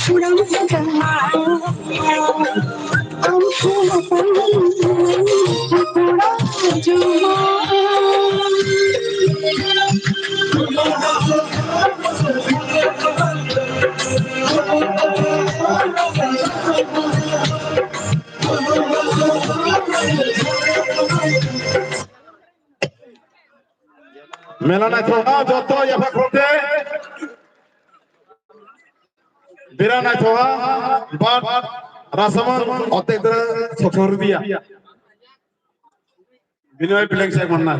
সুরাম জামা আমসুলা পুরা জমা मेला नहीं थोड़ा जो तो ये फकोटे बिरा नहीं थोड़ा बात रासमन औते इधर सोचोर दिया बिनोय बिलेंग से मन्ना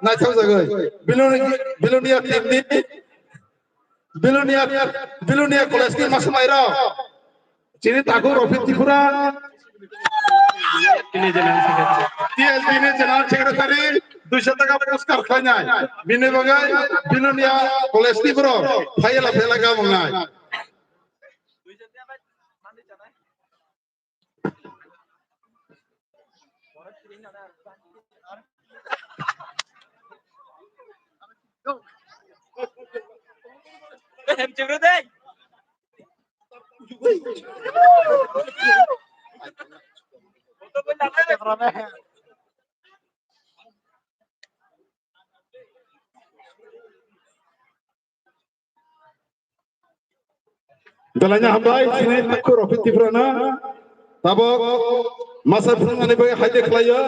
नहीं थोड़ा जगह बिलोनिया टीम बिलोनिया कॉलेज की मस्त मायरा चीनी ताकू रोफित त्रिपुरा टीएसबी ने जनरल सेक्रेटरी 200 টাকা পুরস্কার খায় বিনে বগাই বিলোনিয়া কলেজ की ब्रो फाइला फेला का मंगाय Dalanya hambai sini takku Rafid Tifrana tabok masa phungani bagi haide khlaiyo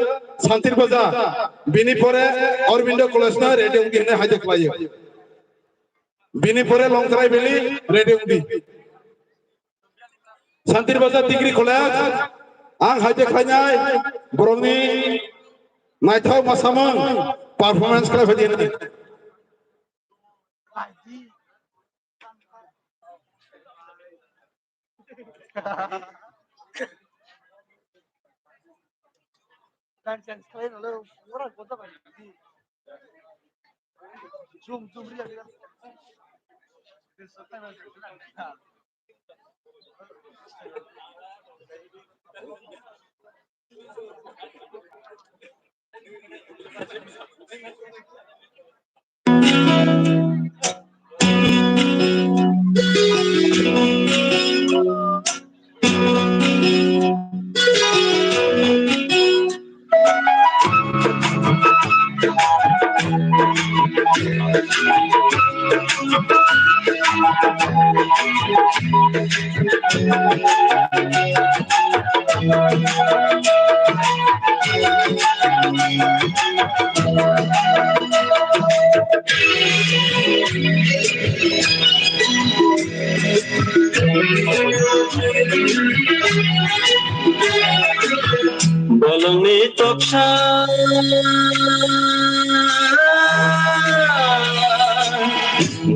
Santir Baza bini pore Aurobindo College na radio gine haide khlaiyo bini pore Longtrai Valley radio di Santir Baza Degree College ang haide khlainyai borongni naithau masamang performance khlai phadini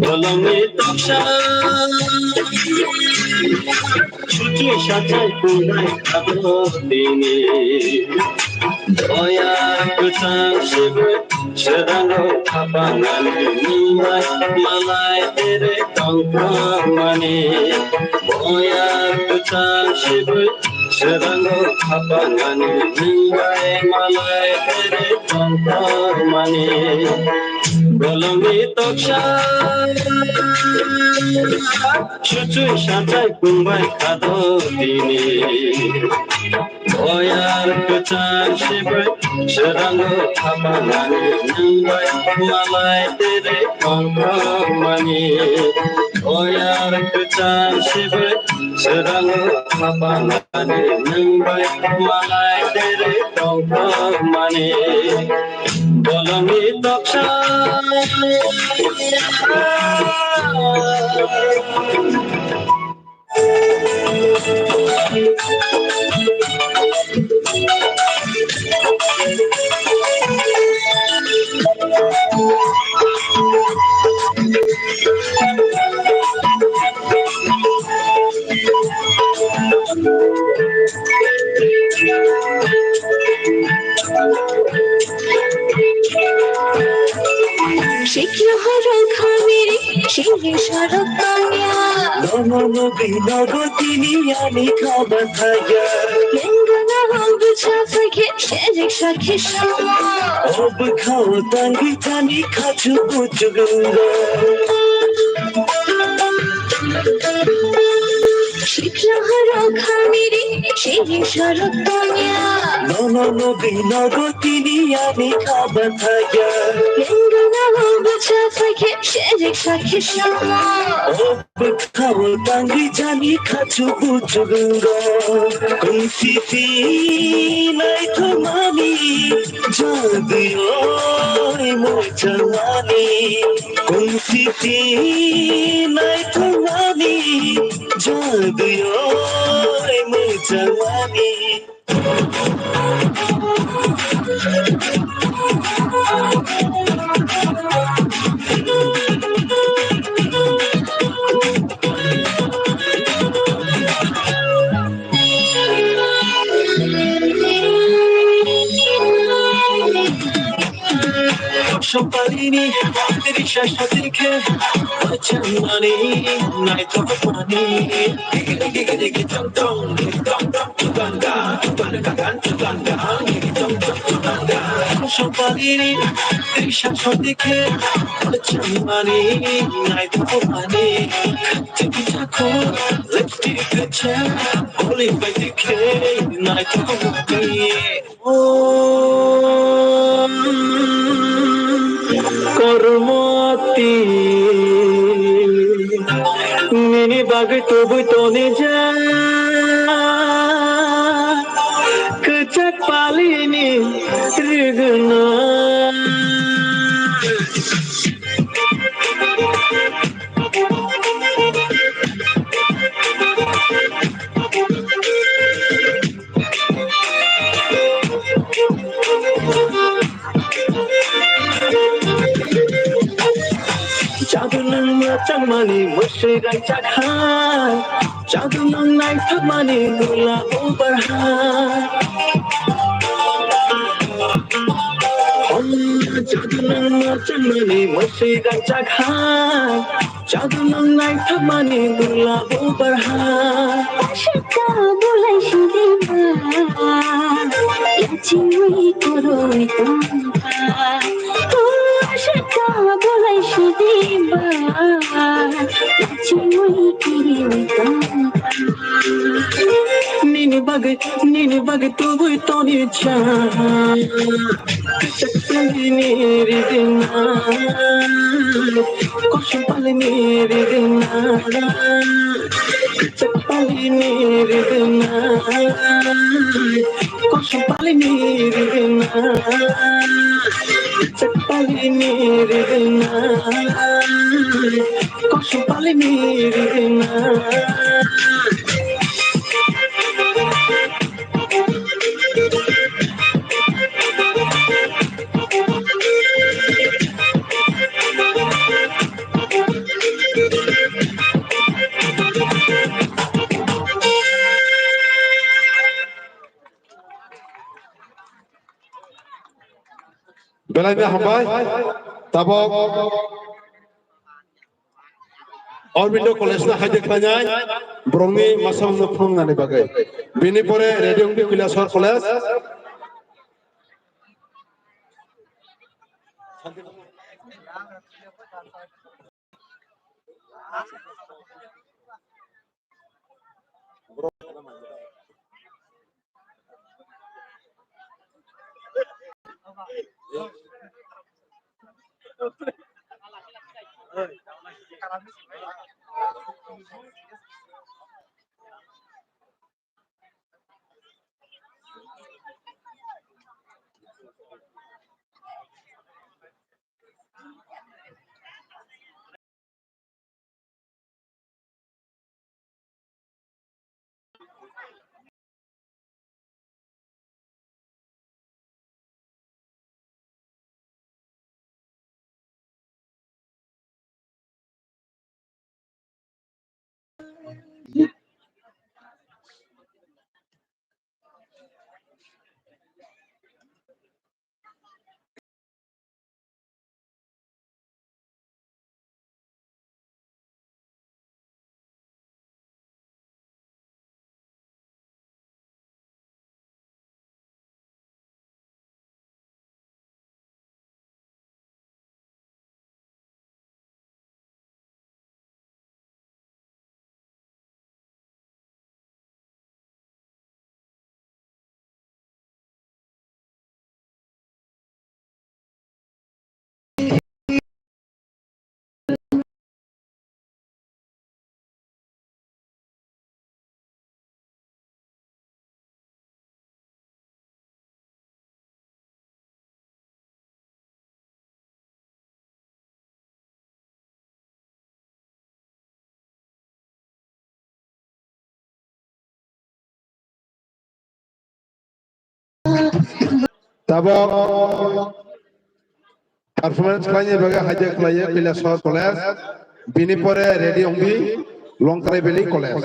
Bolongi toksa Chuchi shachai punai kado dini Oya kutang shibu Shirano kapangan Nimai malai tere tongkamani Oya kutang shibu Shirano kapangan Nimai malai tere tongkamani Bolongi toksha Chuchu shachai punai kado dini Oyar kuchan shibu Shirango kapanani Nimbai malai tere kongkamani Oyar kuchan shibu Shirango kapanani Nimbai malai tere kongkamani Bolongi toksha Shake your heart on Kaveri শিরিষার কন্যা নগতিনি আমি খাবার খাইয়া লেঙ্গনা হবে চাফাকে শেরিক সাক্ষী সমা of খাও তাঙ্গি জানি খাচু পুচুগুঙ্গ শিখরাহার Khamenei শিরিষার কন্যা নগতিনি আমি খাবার খাইয়া লেঙ্গনা হবে চাফাকে শেরিক সাক্ষী সমা অব খাও তাঙ্গি জানি খাচু পুচুগুঙ্গ কুসিতি নাই থমানি জাদিও মোচমানি কুসিতি নাই থমানি জাদিও মোচমানি Somebody dirisha sadirke chamani nai to pani digi dum dum tuganga Somebody dirisha sadirke chamani nai to pani digi tako lipstick cha holy by dikhe nai to pani कर्मती निनी बाग तबु तोने जा कचक पालिनी रिगना Jadu nang chamani mushe gai chakha Jadu nang nai thamani gula ubarha Jadu nang chamani mushe gai chakha Jadu nang nai thamani gula ubarha আশাটা বলাই শিরিমা লাচিমই করই তম্পা ও আশাটা বলাই শিরিমা লাচিমই করই তম্পা Nini bag tu toni cha Chakpali neri dina Koshum pali neri dina Chakpali neri dina Koshum pali neri dina Chakpali neri dina Koshum pali neri dina বেলাইনে হামবাই তাবো Arabinda college না হাইদে খানাই ব্রংনি মাসাম নফুংনানি বাগै বিনি পরে রেডিওংনি Kailashahar college Tabok performance kalinya bagai haja kelaya kelas college bini pore ready ongbi Longkrai Valley College.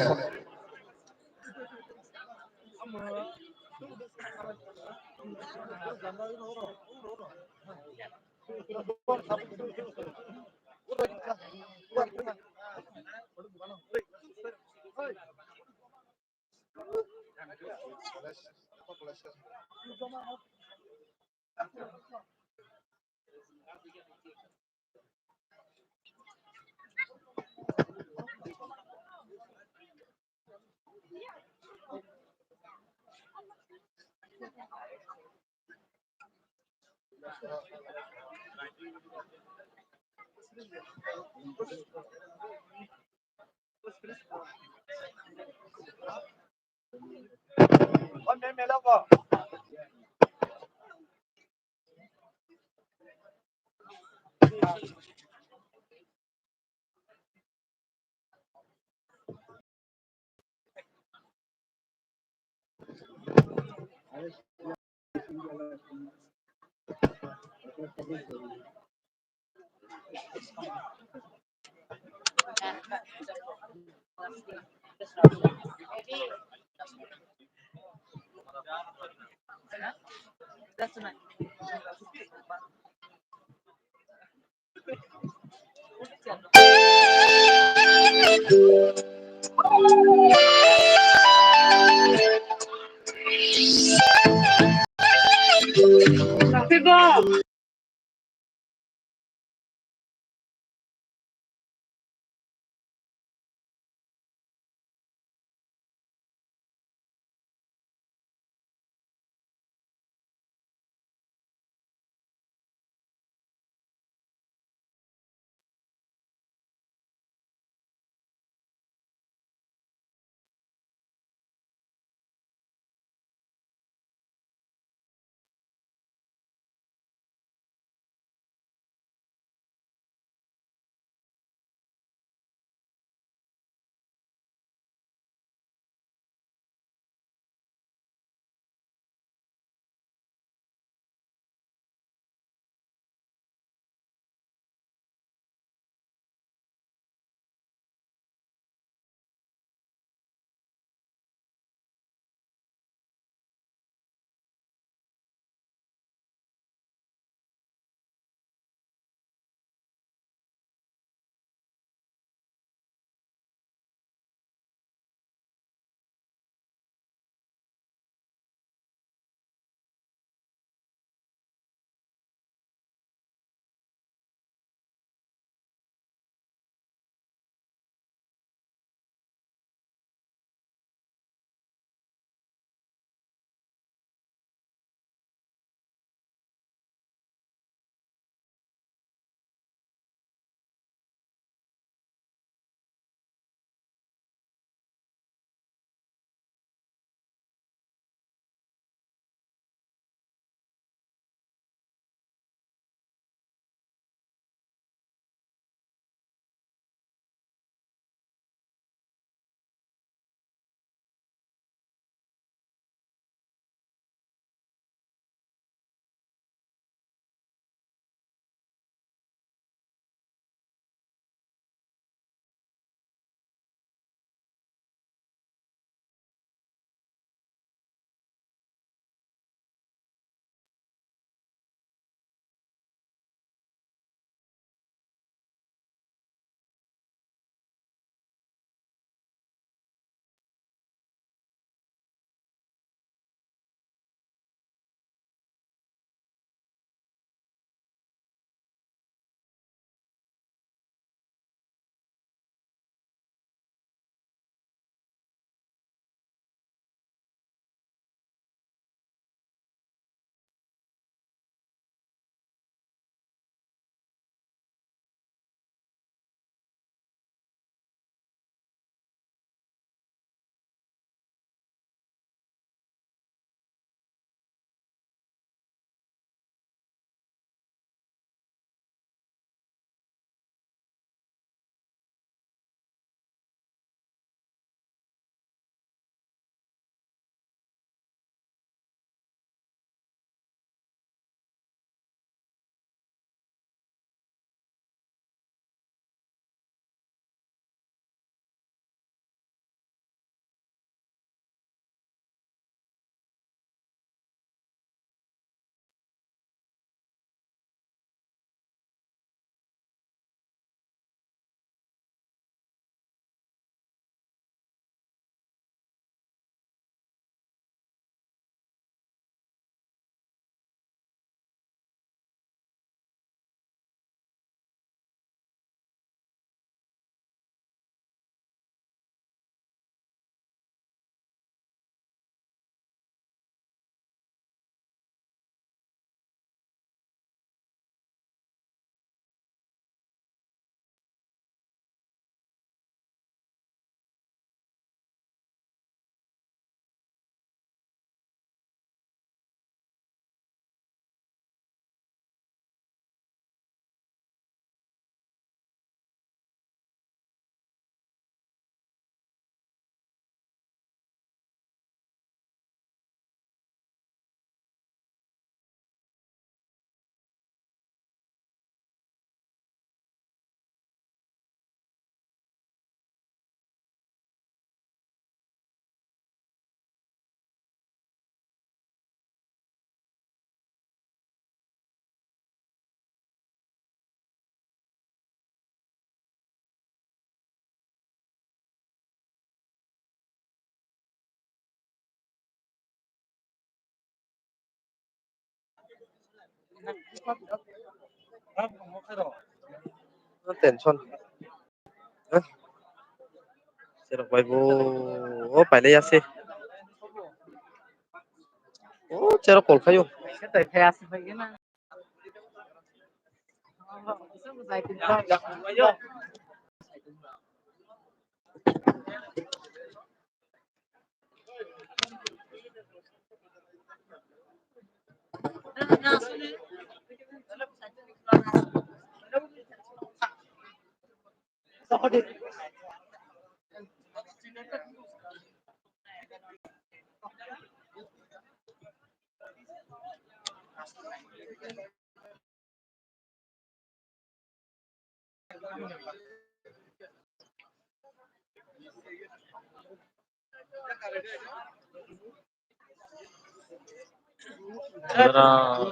Tension. Serok bay bo. Oh, pailay ase. Oh, serok kol kayo. Jara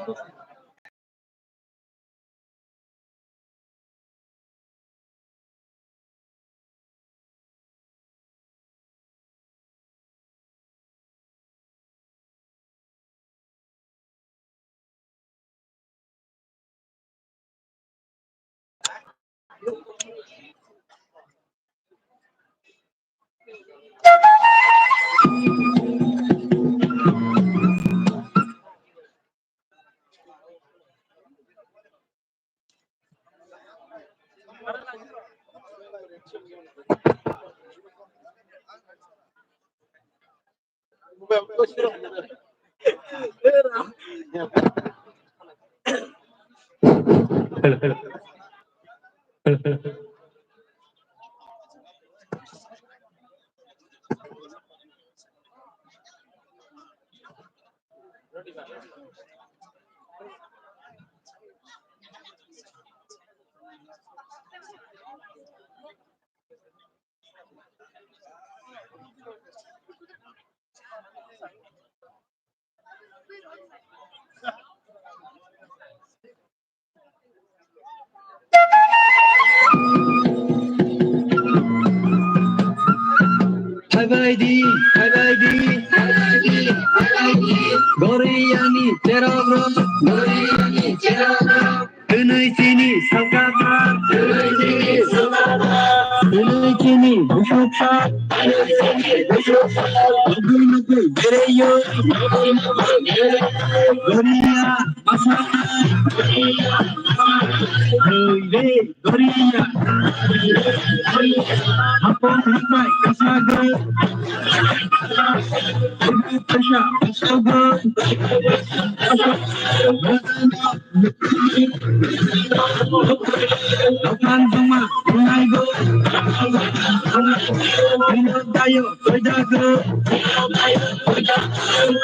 Habaidi, Habaidi, Goriyani, Terabro, Goriyani, Terabro, Unaitini, Sakata, Unaitini, Bushota, Abunaku, Gereyo, Goriya, Asana, Goriya, Hapon, Hikmai, Kasago, Pasha, Kasago, Akan Zuma, Unaigo, Dayo, Kodago,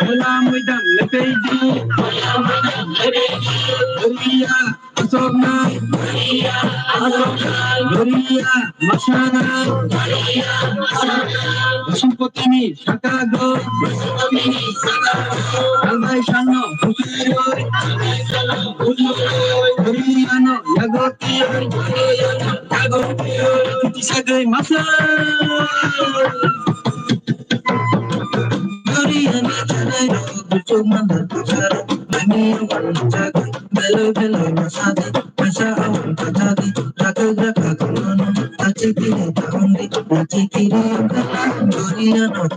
Kalam Widam, Lepedu, Goriya, Asogna, Goriya, Masana, Sumpotini, Chicago, Albay Shano, Goriano, Yagoti, Sagay Masa, Goriano, Chanayo, Buchumanda, Mani, Bello, Bello, Masadi, Masa, Tatadi, Taka, Kumano, Tachiki, Tawandi, Tachiki, Goriano,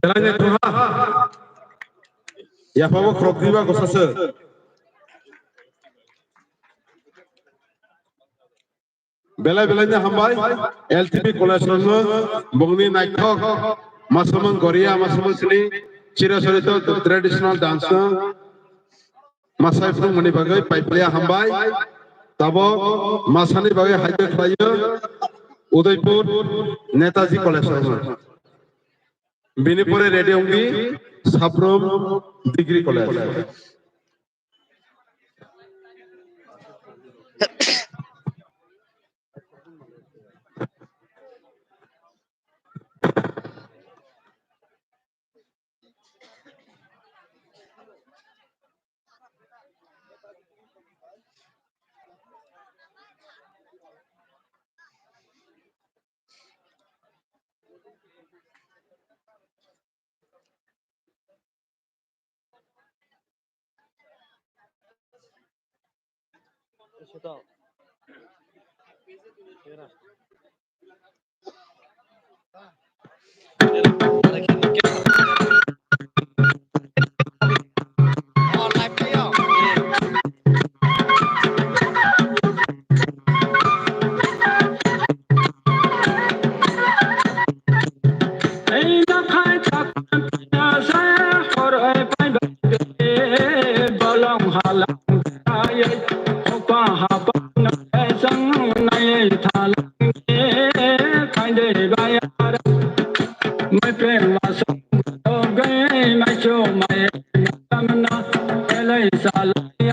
Belanya tuha ya pawo krok diba gosase belanya hambai LTP kolesterol bongni naithok masamang goria masamang sini chirasorito traditional dance masai frung mani bagai paiplia hambai tabo masani bagai haide khlayo Udaipur Netaji kolesterol Binipore Radio Ungi Sabrom Degree College. Sudah. Kira. Oh, live kayo. Hey, na khai thác na sa khor ai pai ba balong halang ai opa ha pa na sang nai thalang khai de ba ya mai prem ma sang do gai mai cho mai tam na lai sa lai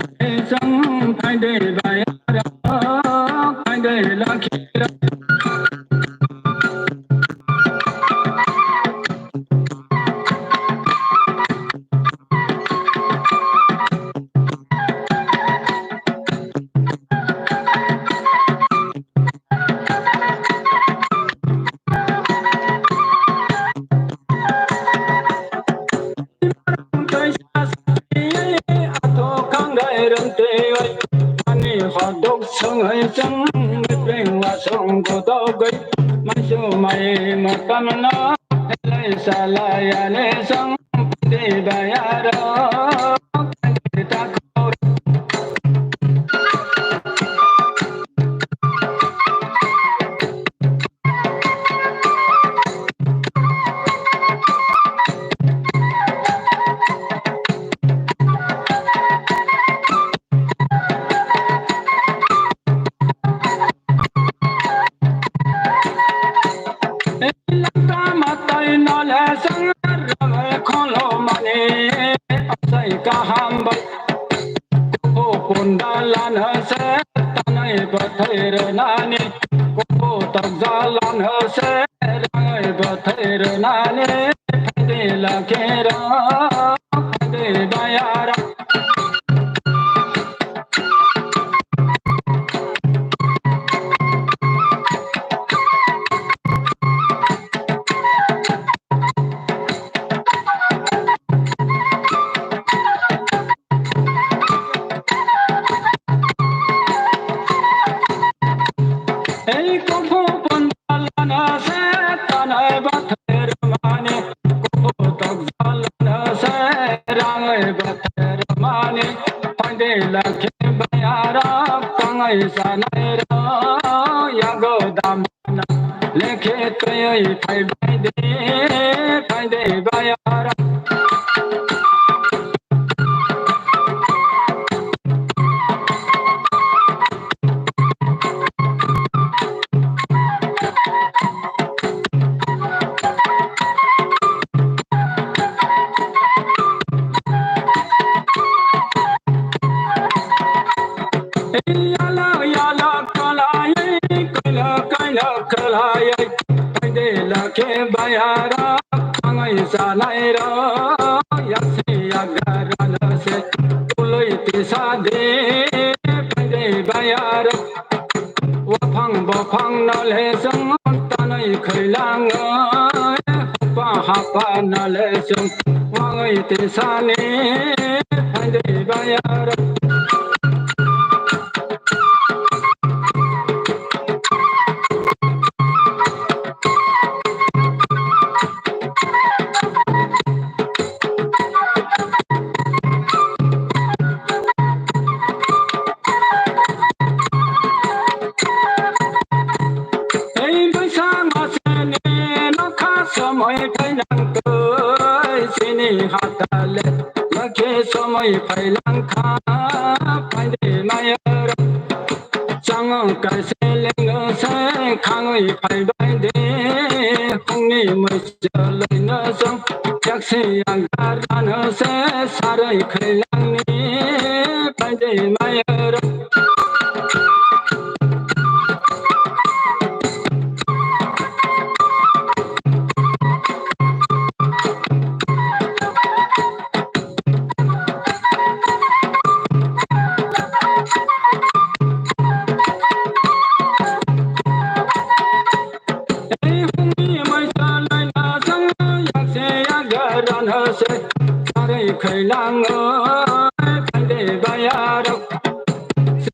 sang khai de ba ya khai de la khi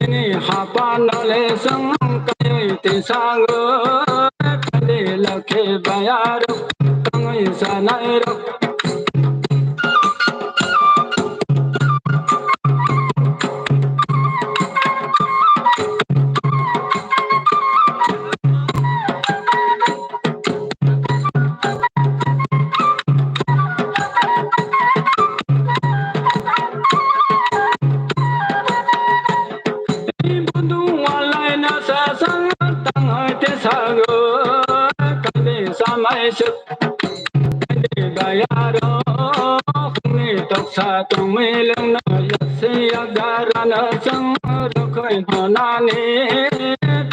ini hapa nole sang kai te sang kande lakhe bayar kangai sanai ro bundu walai na sa sang tang hai te sang kande samai su bayaro ni tok sa tong me leng na ya se ya gara na sang ro khoi na ni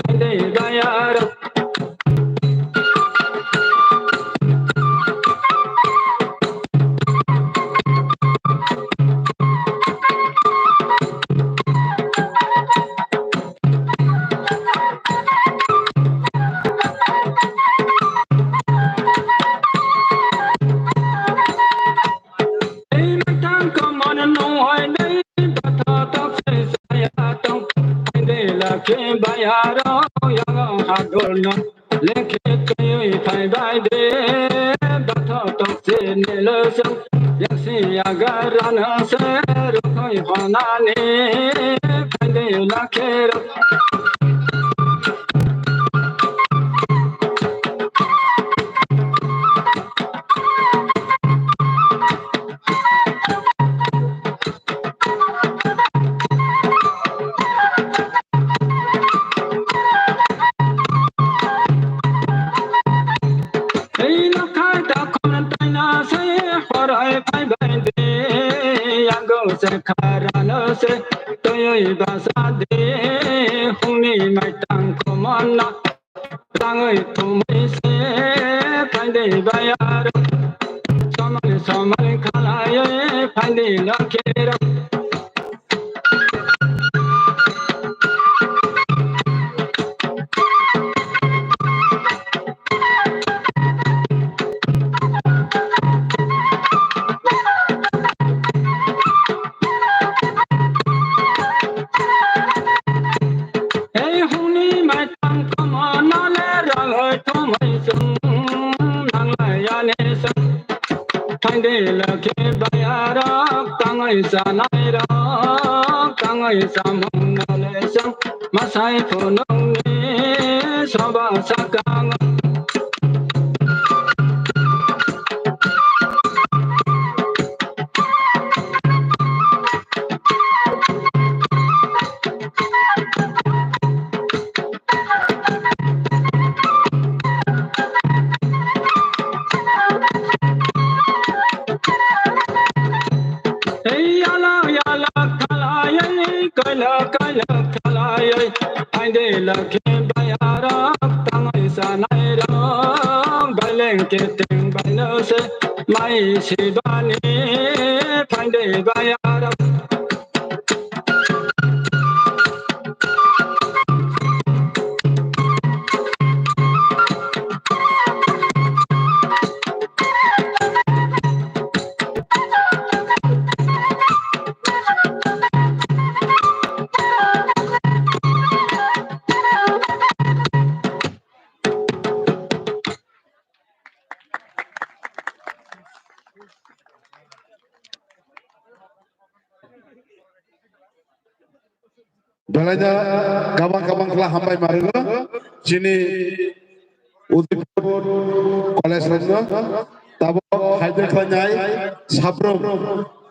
kande bayaro ei mai tang ko mon no hoi nei ta tha tok se sa ya tong kande la ke bayaro ya ha gol no le ke ke phai bai de ta tha tok se ne le sang ya se ya gara na se ro khoi na ni kande la ke ro ei no khai ta kon tai na se for ai phai bai de ya go se khara no se tôi ba sa de hung ni mai tang ko mon na tang ơi thu mai se phai de ba ya ro so mai khala ye phai de la ke ro ei hung ni mai tang ko mon na le ra ơi thu mai sung nang la ya ne sung phai de la ke ba ya ro tang ơi sa nai ro tang ơi sa mong na le sung ma sai pho nong ni so ba sa kang hey ya la khala ye kala khala ye ai de la ke ba ya ro tang ai sa nai ro ba leng ke ting ba no se mai si ba ni phai de ba ya ro Dalanya gabang-gabang telah hambai marino sini Udipur College Rangga tabok haide klanyai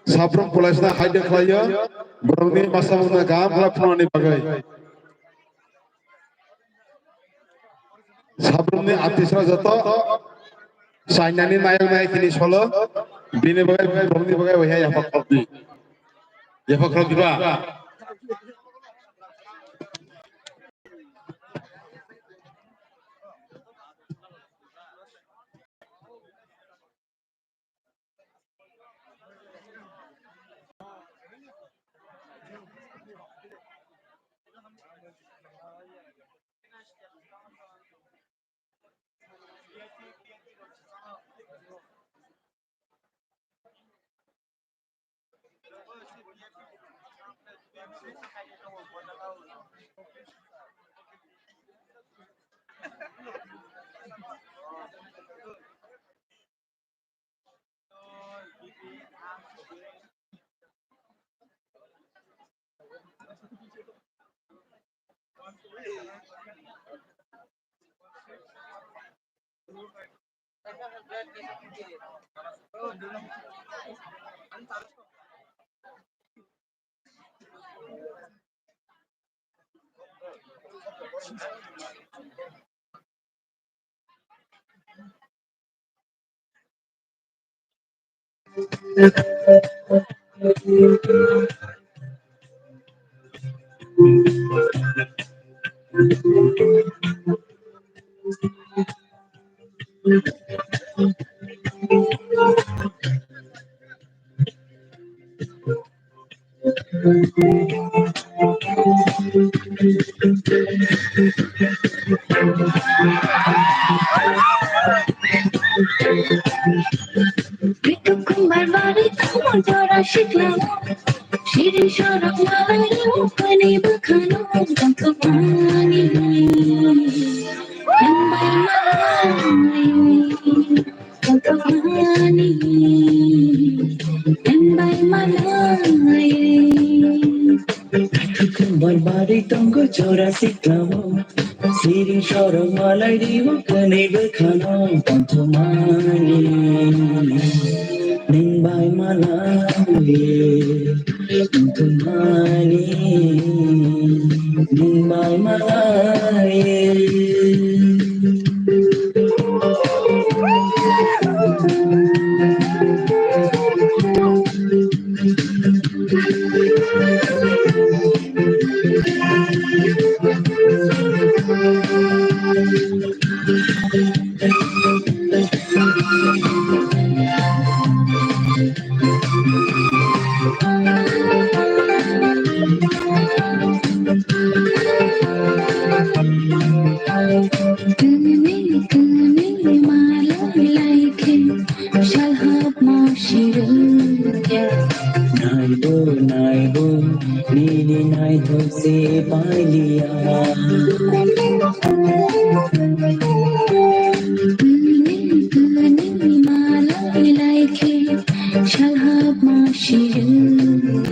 sabrom college na haide klaya borongni masa muna gam prapnani bagai sabromni artisra joto sainani nayak kini solo bini bagai borongni bagai wahai yapak khobdi ba Kumar bari tamo jora shikla Shiri shara malari upani bukhano Tanto pani Yambai malai Tanto pani Yambai malai Barbari tango chora siklamo Siri shara malari upani bukhano Tanto mani Nimbai malai Tumhani Nimbai malai Kuni malai like shall have more shirin Naibo, nini naito se pailia. Kuni malai like shall have more shirin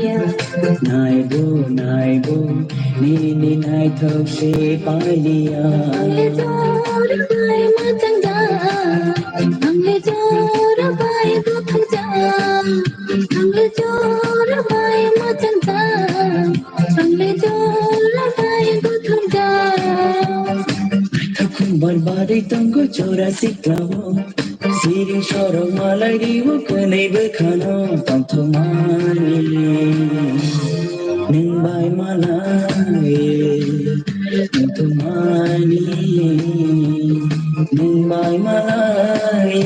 Naibo, nini naito se pailia. Amle jora bai bukja Amle jora bai matanta Amle jora bai bukja Takun barbari tango chora siklamo Siri shoro malai riwo kanai bekhano Tanto mani Nimbai malai Tanto mani Nimbai malai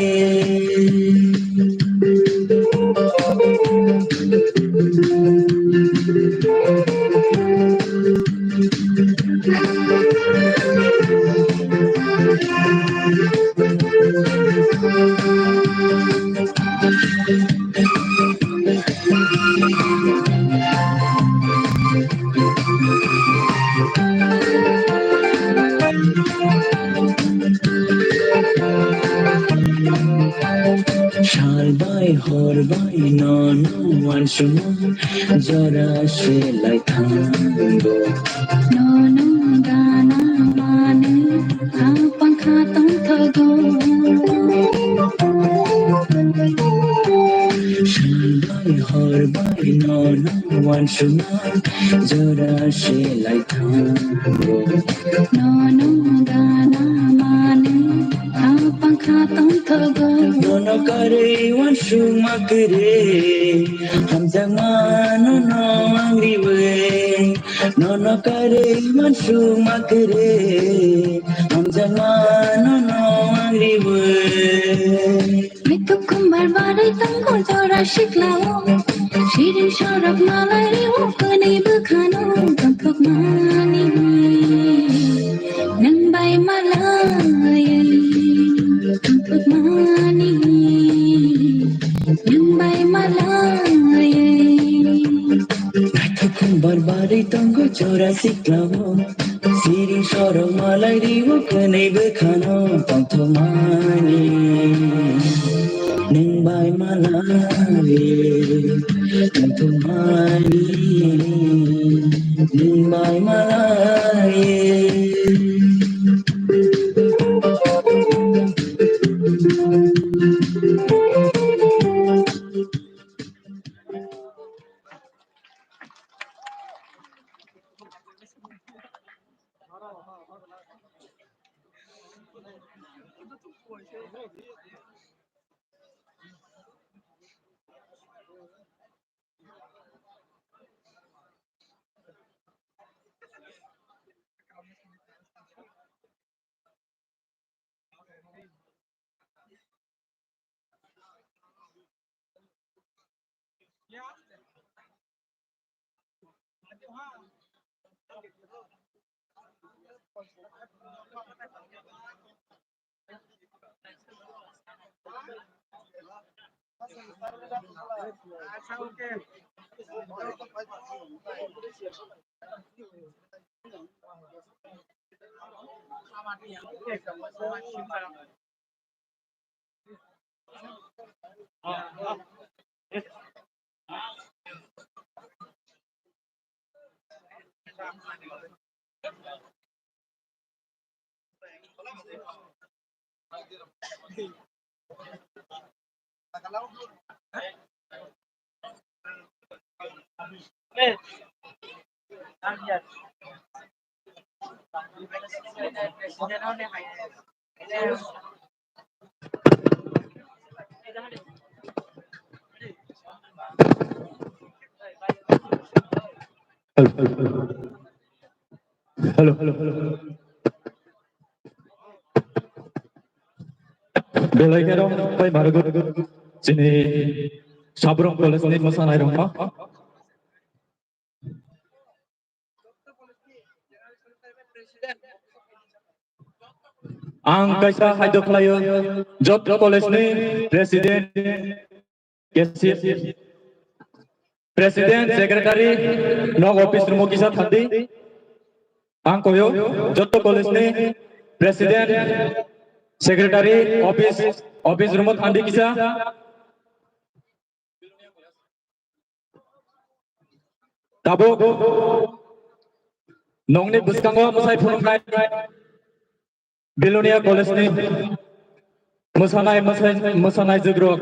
Shalbai horbai nono wanshuma jara shelai thango Nono dana mane pankha tum thago Shalbai horbai nono wanshuma jara shelai thango Nono dana mane pankha tum thago Nono kare wanshu makre ham jamano no angriwe Nono kare wanshu makre ham jamano no angriwe Mitu kumbar bare tango jora shiklao Shiri sharab malai ukani bukhano Tantok mani Nambai malai Tantok mani Nambai malai Takun barbar Bari tanggo chora siklamo Siri sorong malai riwo kenai bekhano Tongthomani Ning bai malai Tongthomani Ning bai malai Halo, halo, halo. Belai dong, pai baru sini sabrong koles nih masalah rumah. Ang kaisa haidok layo, job koles nih presiden, kesir, presiden, sekretari, nog office rumah kisah tadi. Ang koyo, job koles nih presiden, sekretari, office rumah tadi kisah. Tabo, nong nih buskango masai phone Belonia College ni Musanai Zugro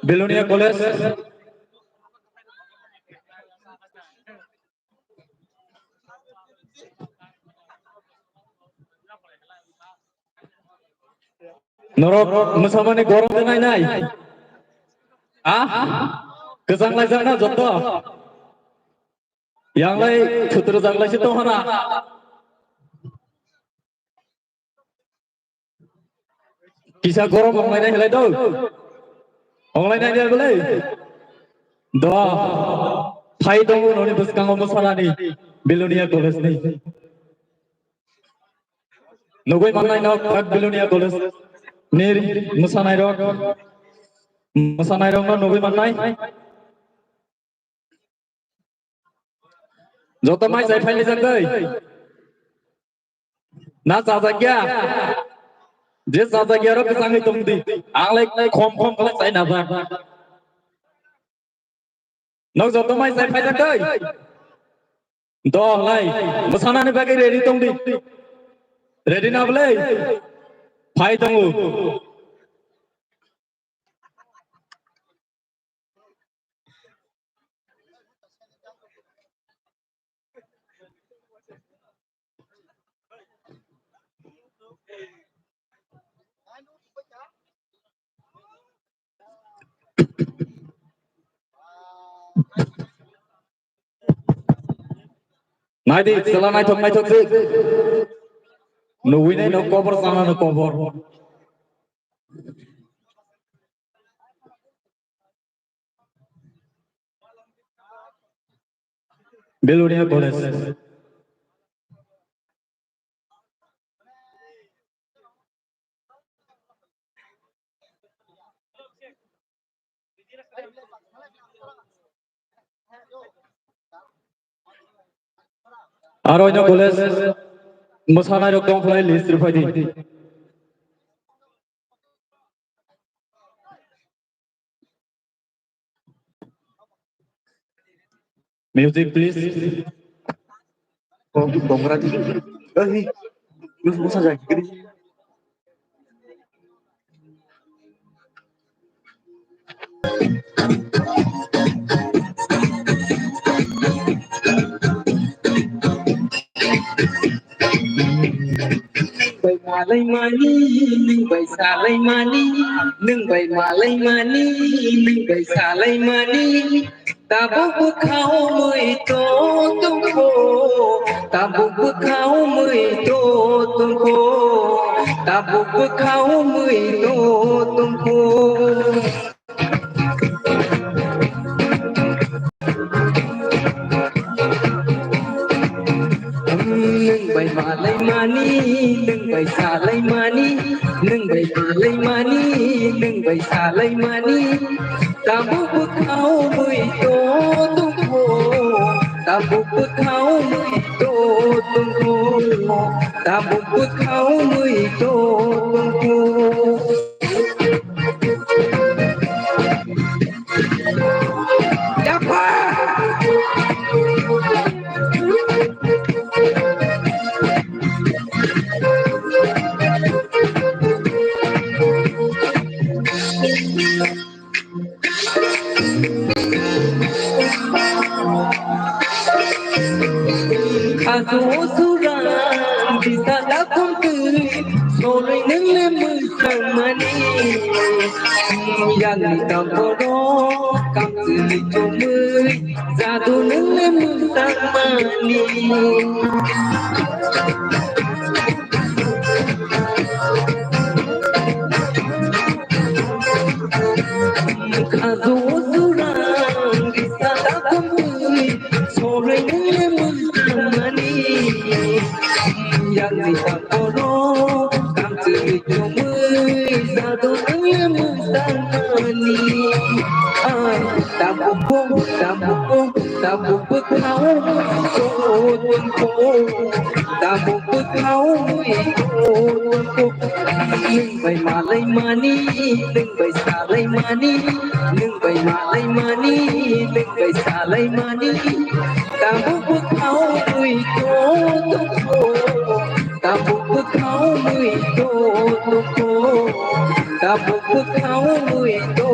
Belonia College Norok Musamani Gorom nai Kesang lai jana joto Yang lai Putra janglai situ hana Kisah gorom online nai helai do Online nai dia boleh Doa Thai dong noni buskango musanani Belonia College ni Nogoi manai nok Belonia College Nir Musanai rok no nogoi manai Joto mai jai phai lejan dei Na jajagya Je jajagya ro kesangai tongdi Anglai khom kala sai na ba Nok joto mai jai phai jak dei Do lai Musanani bagai ready tongdi Ready na boleh Phai tongu Nai di sela nai thok sik Nui nai no cover sana no cover Belonia College Aronya college Musana rok dong khlai list rufai di. Music please. Oh, bongkar aja. Lu musa lagi gini. Bay malay mani ning bay salay mani nung bay malay mani ning bay salay mani tabuk khao mười tô tung khô tabuk khao mười tô tung khô tabuk khao mười tô tung khô nung bay malay mani nung bay salay mani nung bay malay mani nung bay salay mani tabuk khao mười tô tung khô tabuk khao mười tô tung khô tabuk khao mười tô tung khô Azu suran bisa dakum tui sore neng lemu samani yang ditamboro kam tui cumui zadu neng lemu samani Azu suran bisa dakum tui sore neng lemu samani yang ditamboro kam tui cumui zadu neng lemu samani tabuk khao tô tuân khô tabuk khao mui tô tuân khô nung bay malay mani nung bay salay mani nung bay malay mani nung bay salay mani tabuk khao mui tô tuân khô tabuk khao mui tô tuân khô tabuk khao mui tô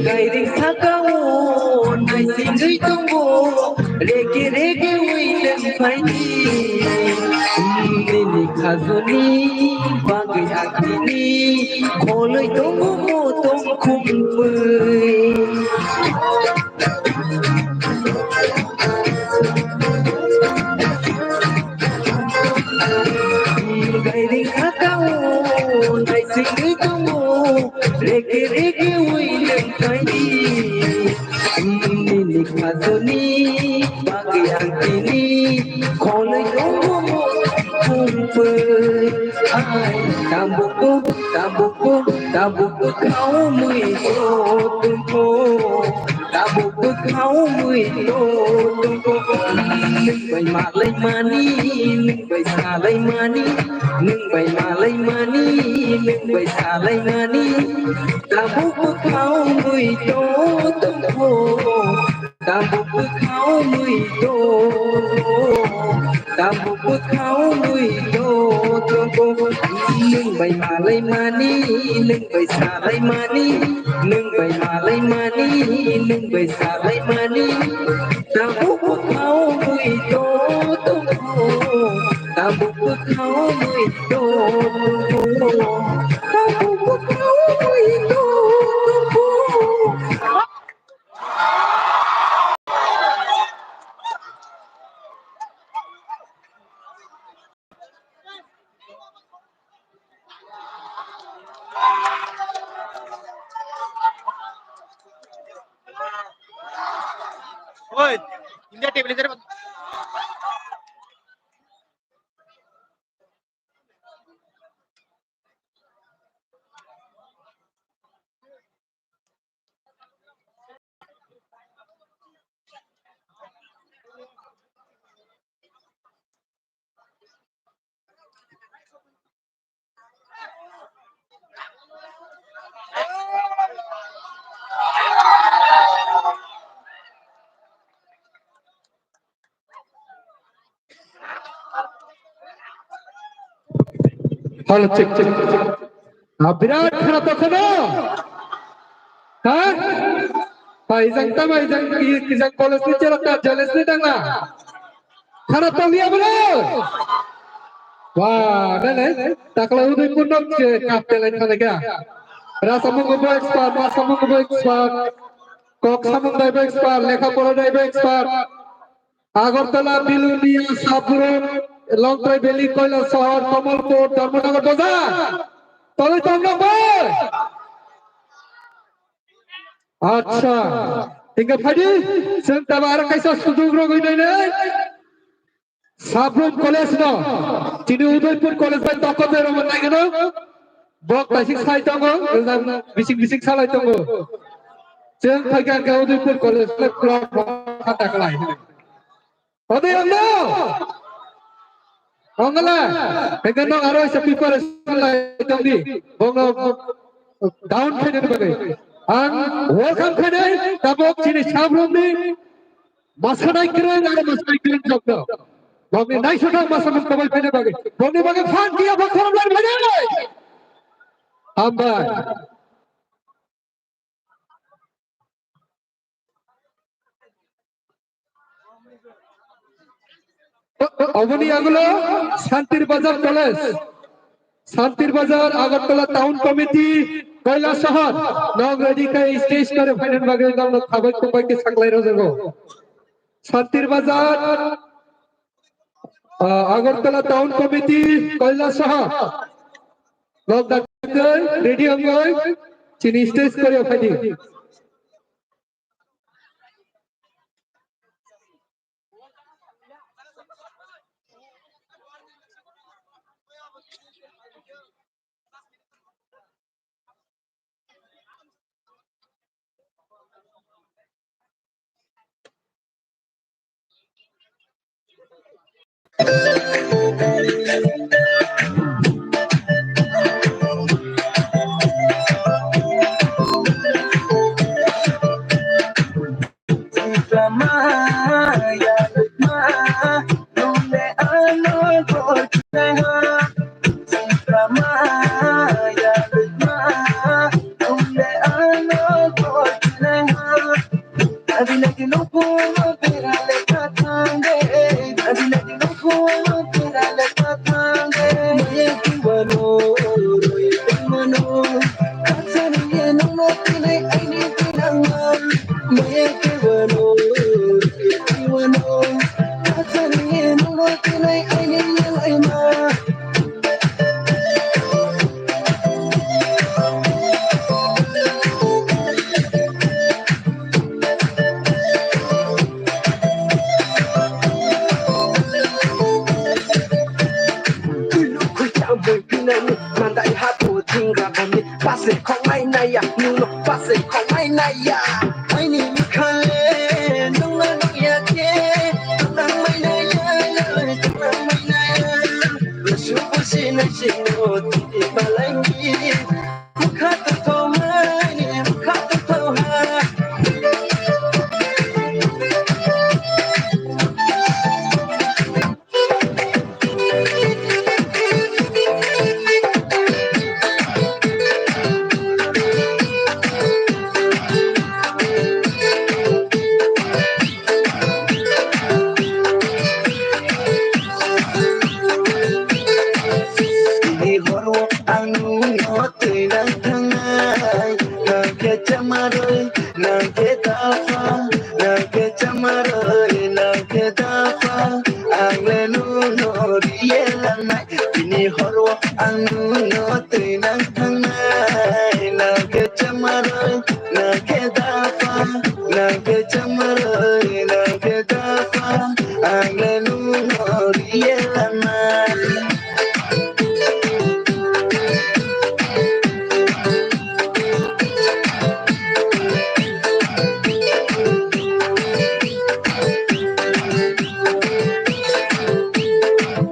Ngày đêm thác cao này xin dưới tung bộ rege uy lên phải đi nini khazuni bagi akini kholoi tung mo tung khum pui ngày đêm thác cao này xin dưới tung bộ rege uy lên phải đi nini khazuni bagi akini kholoi tung mo tung pui ai tabuk khao mười tô tung khô tabuk khao mười tô tung khô nung bay malay mani nung bay salay mani nung bay malay mani nung bay salay mani tabuk khao mười tô tung khô tabuk khao mười tô tabuk khao mười tô tung khô nung bay malay mani nung bay salay mani nung bay malay mani nung bay salay mani tabuk khao mười tô tung khô tabuk khao mười tô tung khô tabuk khao mười tô tung khô Oi, India table is hello check check বিরাট খারাপ তখন হ্যাঁ ভাইজাং কিজাং college ni celaka jelas ni tangna খারাপ তো লিয়া বলে wah nene takla udah punok ke kapten lain kali rasa mengubah expert masa mengubah expert kok samung dai expert lekha pora dai expert Agartala Belonia Sabroom লংতরাই বেলি কৈলাস শহর কমলপুর ধর্মনগর বাজার তবে তো আমরা বল আচ্ছা tinggal padi sebentar kaisa sudung rogoi nei Sabroom college ন চিনি Udaipur college by Tauktae Raman নাই কেন বক তাইসিক সাই দङ বিসিক বিসিক সালাই দङ जों फैगोन उदयपुर कलेज क्लब खाता खालाय Ode ando, ongala, dengan nong aro sa preparation lai tadi, bongo down kene bagai, ang welcome kene, tabok sini sabrum ni, masanai keren ada masanai keren jogdo, bongi naik sudah masanai kabel kene bagai, bongi bagai fan dia bakal lai bagai, hamba. Abani এগুলো শান্তির বাজার college শান্তির বাজার Agartala town committee Kailash শহর নগরীকে stage করে final বাগে আমরা খাবার কোপাইকে সাকলাই রজগো শান্তির বাজার আগরতলা টাউন কমিটি কৈলাস শহর নগ রেডি হঙ্গই চিনি স্টেজ করে final Nage chamaroy na kedapa ang lanunorielanan.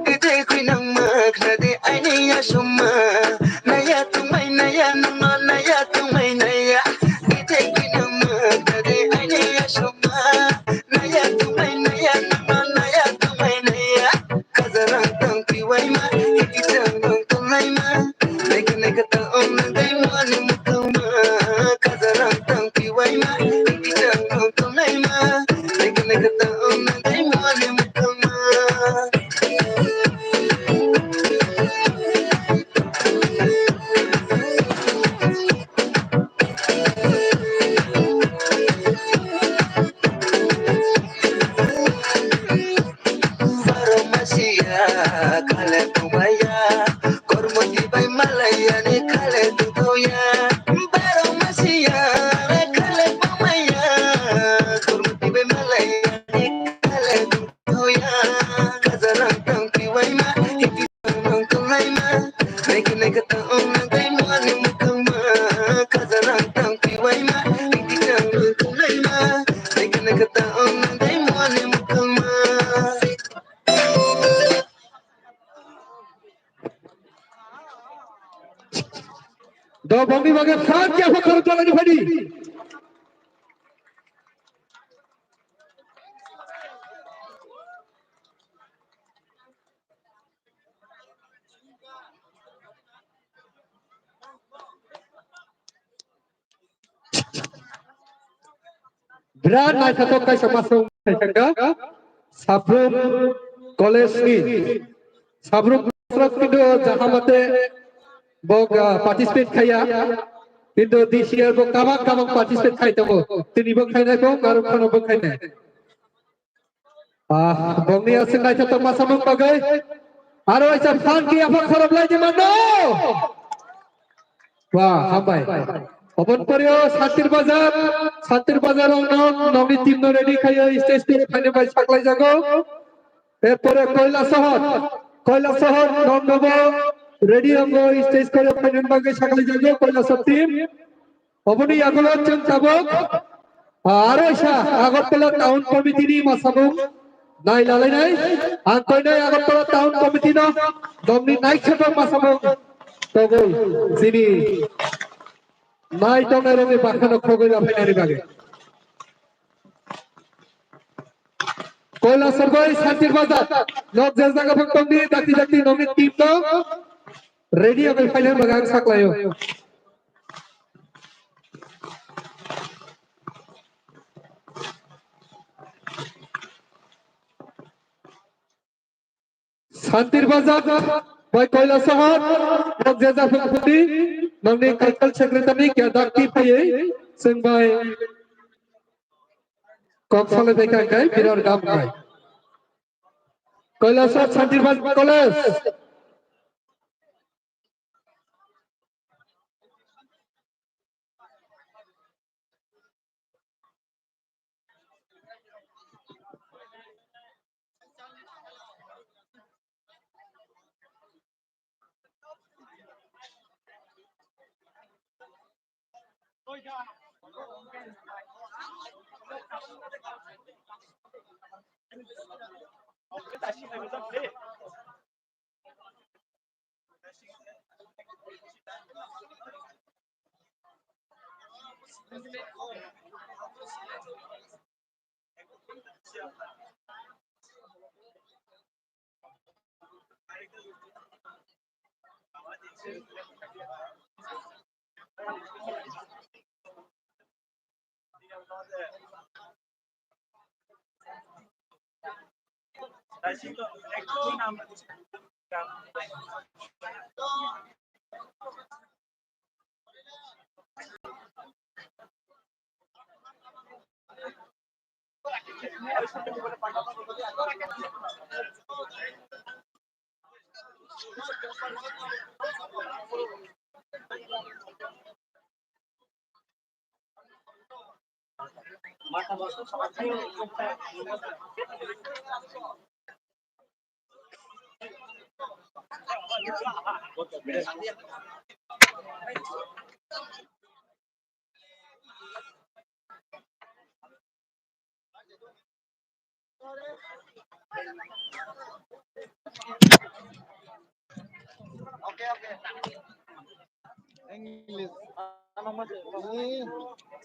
Ite kuinang magnade ay niya suma naya tumay naya naman naya tumay naya. Ite kuinang magnade ay niya suma naya tumay naya naman naya tumay naya. Kazarang tang piway ma ikitang ng tunay ma neka neka taong nagay mo ni mukama. Kazarang tang piway ma ikitang ng tunay ma neka neka taong nagay mo ni mukama. Farmacia, kale tumaya, kormoti bay malaya ni kale tutoya. Farmacia, kale tumaya, kormoti bay malaya ni kale tutoya. Kazarang tang piway ma, ikitang ng tulay ma, neka neka taong nagay mo ni mukama. Kazarang tang piway ma, ikitang ng tulay ma, neka neka taong nagay mo ni mukama. दो बॉम्बी वगैरह साथ क्या फकर चला नहीं फटी Berat naik satu kai masuk tangga Sabrum College ni Sabrum College itu jahamate bog participate kaya itu this year bog kabak participate kaya tu tini bog kaya tu baru kono bog kaya bog ni asin naik satu masuk bagai aro aja fan ki apa kharap lagi mano wah hambai Open Pario, Santir Bazar Nomi Team no ready Kaya stage to final by Saklai Jago. Erpore Koila Sohor, Non Novo, ready Ambo stage Kaya final by Saklai Jago, Koila Sohor team. Obuni Agolo Chun Sabok, Arosha, Agotala Town Committee Masabuk, Nai Lalai, Antoine Agotala Town Committee, Domini Night Shadow Masabuk, Togo, Sini. Mai tong na rin bakano kogoy na pinari bage. Koila Sargoy Santir Bazar. Log jazda ka pagtong ni dati nomi team to. Ready ang final bagang saklayo. Santir Bazar by Koila Sohor. Log jazda pagtong ni nomi Cultural Secretary kya dakti paye. Sing by Kopsale Beka Kai Birar Gam Kai. Koila Sohor Santir Bazar College.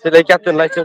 Sila captain like